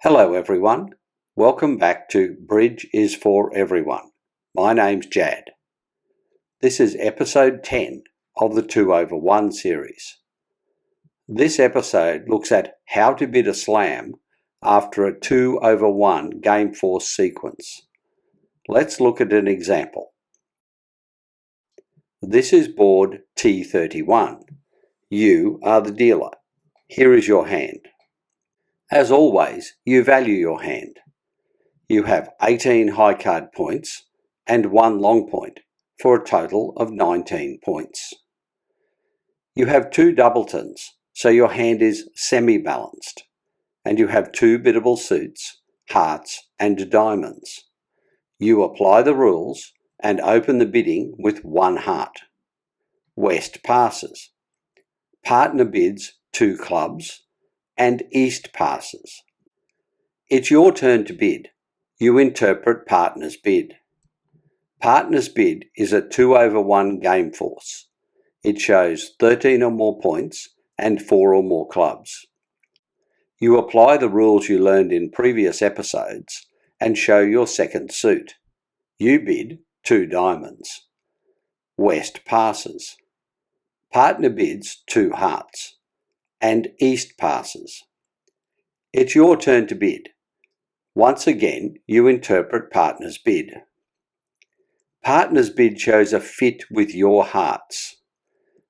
Hello everyone, welcome back to Bridge is for Everyone. My name's Jad. This is episode 10 of the 2 over 1 series. This episode looks at how to bid a slam after a 2 over 1 game force sequence. Let's look at an example. This is board T31. You are the dealer. Here is your hand. As always, you value your hand. You have 18 high card points and 1 long point for a total of 19 points. You have 2 doubletons, so your hand is semi-balanced, and you have 2 biddable suits, hearts and diamonds. You apply the rules and open the bidding with 1 heart. West passes. Partner bids 2 clubs, and East passes. It's your turn to bid. You interpret partner's bid. Partner's bid is a 2 over 1 game force. It shows 13 or more points and 4 or more clubs. You apply the rules you learned in previous episodes and show your second suit. You bid 2 diamonds. West passes. Partner bids 2 hearts. And East passes. It's your turn to bid. Once again, you interpret partner's bid. Partner's bid shows a fit with your hearts.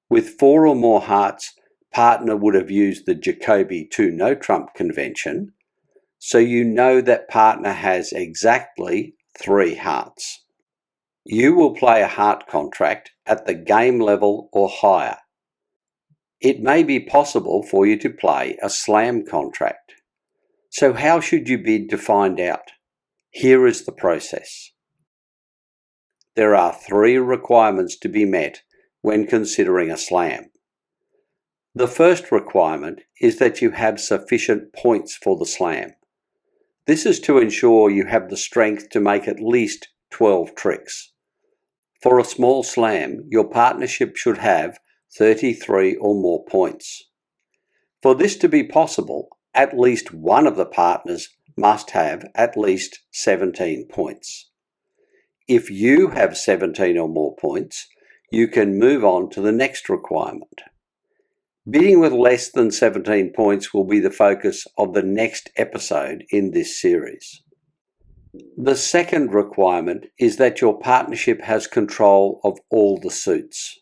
With 4 or more hearts, partner would have used the Jacobi 2 no trump convention, so you know that partner has exactly 3 hearts. You will play a heart contract at the game level or higher. It may be possible for you to play a slam contract. So how should you bid to find out? Here is the process. There are 3 requirements to be met when considering a slam. The first requirement is that you have sufficient points for the slam. This is to ensure you have the strength to make at least 12 tricks. For a small slam, your partnership should have 33 or more points. For this to be possible, at least one of the partners must have at least 17 points. If you have 17 or more points, you can move on to the next requirement. Bidding with less than 17 points will be the focus of the next episode in this series. The second requirement is that your partnership has control of all the suits.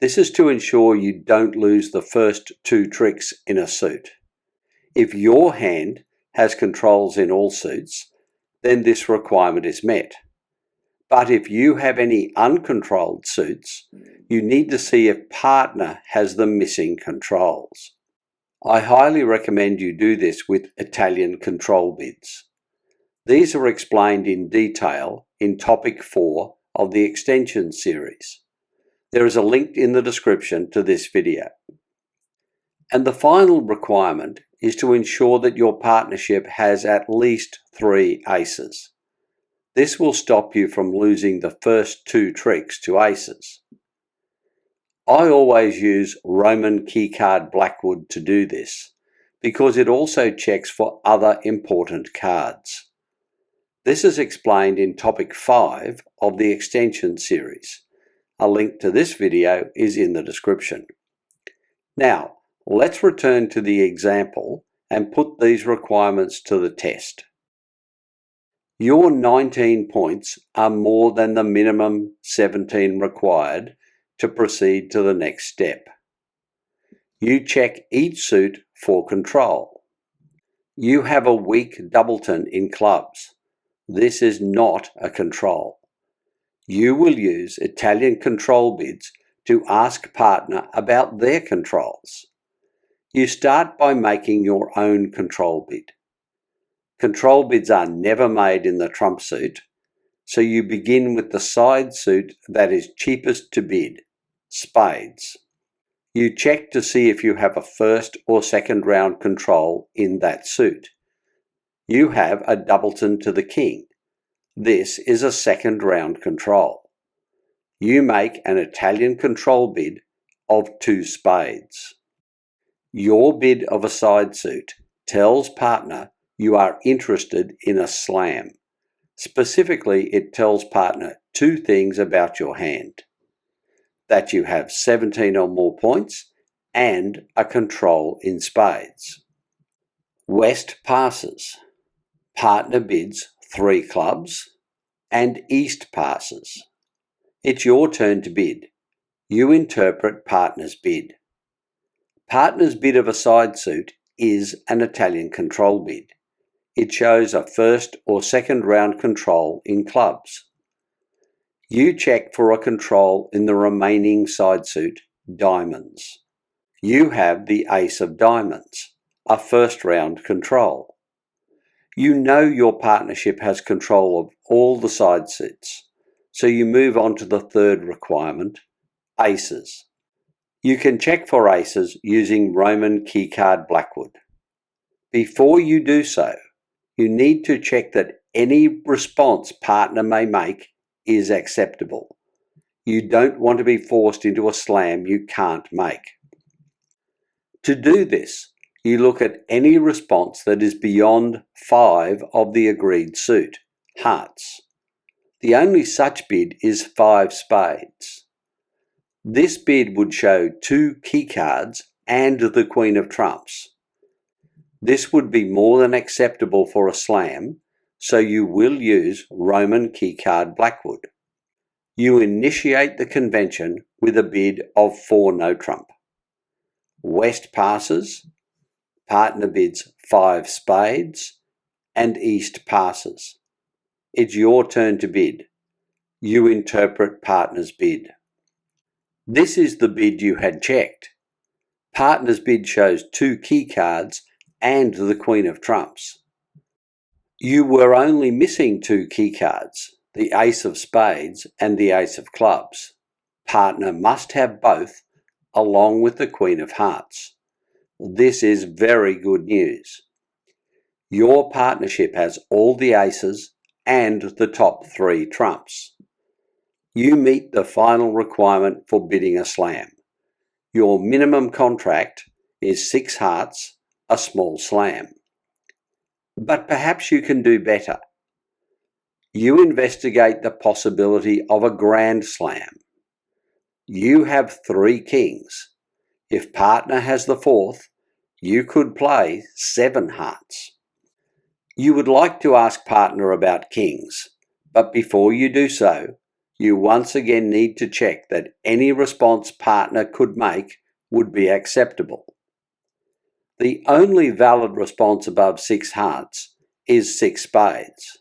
This is to ensure you don't lose the first 2 tricks in a suit. If your hand has controls in all suits, then this requirement is met. But if you have any uncontrolled suits, you need to see if partner has the missing controls. I highly recommend you do this with Italian control bids. These are explained in detail in topic 4 of the extension series. There is a link in the description to this video. And the final requirement is to ensure that your partnership has at least 3 aces. This will stop you from losing the first 2 tricks to aces. I always use Roman Keycard Blackwood to do this because it also checks for other important cards. This is explained in topic 5 of the extension series. A link to this video is in the description. Now, let's return to the example and put these requirements to the test. Your 19 points are more than the minimum 17 required to proceed to the next step. You check each suit for control. You have a weak doubleton in clubs. This is not a control. You will use Italian control bids to ask partner about their controls. You start by making your own control bid. Control bids are never made in the trump suit, so you begin with the side suit that is cheapest to bid, spades. You check to see if you have a first or second round control in that suit. You have a doubleton to the king. This is a second round control. You make an Italian control bid of 2 spades. Your bid of a side suit tells partner you are interested in a slam. Specifically, it tells partner two things about your hand: that you have 17 or more points and a control in spades. West passes. Partner bids 3 clubs and East passes. It's your turn to bid. You interpret partner's bid. Partner's bid of a side suit is an Italian control bid. It shows a first or second round control in clubs. You check for a control in the remaining side suit, diamonds. You have the ace of diamonds, a first round control. You know your partnership has control of all the side suits, so you move on to the third requirement, aces. You can check for aces using Roman Keycard Blackwood. Before you do so, you need to check that any response partner may make is acceptable. You don't want to be forced into a slam you can't make. To do this, you look at any response that is beyond 5 of the agreed suit, hearts. The only such bid is 5 spades. This bid would show 2 key cards and the Queen of Trumps. This would be more than acceptable for a slam, so you will use Roman Keycard Blackwood. You initiate the convention with a bid of 4 no trump. West passes, partner bids 5 spades, and East passes. It's your turn to bid. You interpret partner's bid. This is the bid you had checked. Partner's bid shows 2 key cards and the Queen of Trumps. You were only missing 2 key cards, the Ace of Spades and the Ace of Clubs. Partner must have both along with the Queen of Hearts. This is very good news. Your partnership has all the aces and the top 3 trumps. You meet the final requirement for bidding a slam. Your minimum contract is 6 hearts, a small slam. But perhaps you can do better. You investigate the possibility of a grand slam. You have 3 kings. If partner has the 4th, you could play 7 hearts. You would like to ask partner about kings, but before you do so, you once again need to check that any response partner could make would be acceptable. The only valid response above 6 hearts is 6 spades.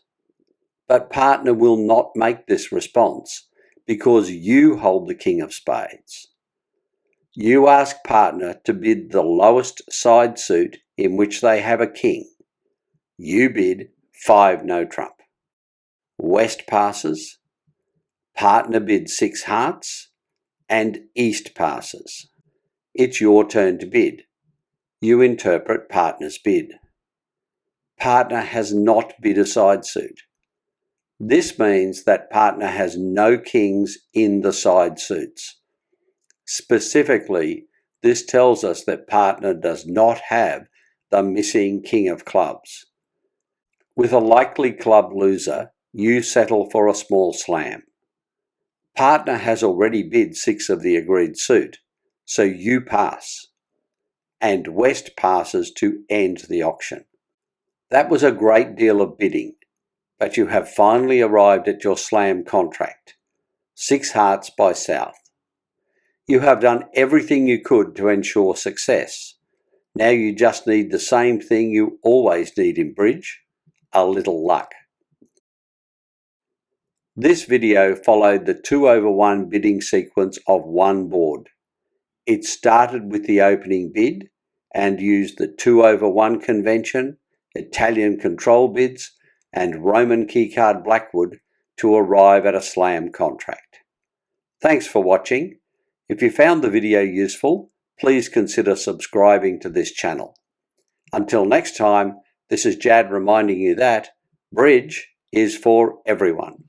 But partner will not make this response because you hold the king of spades. You ask partner to bid the lowest side suit in which they have a king. You bid 5 no trump. West passes, partner bids 6 hearts, and East passes. It's your turn to bid. You interpret partner's bid. Partner has not bid a side suit. This means that partner has no kings in the side suits. Specifically, this tells us that partner does not have the missing king of clubs. With a likely club loser, you settle for a small slam. Partner has already bid 6 of the agreed suit, so you pass. And West passes to end the auction. That was a great deal of bidding, but you have finally arrived at your slam contract, 6 hearts by South. You have done everything you could to ensure success. Now you just need the same thing you always need in bridge, a little luck. This video followed the 2/1 bidding sequence of one board. It started with the opening bid and used the 2/1 convention, Italian control bids, and Roman Keycard Blackwood to arrive at a slam contract. Thanks for watching. If you found the video useful, please consider subscribing to this channel. Until next time, this is Jad reminding you that bridge is for everyone.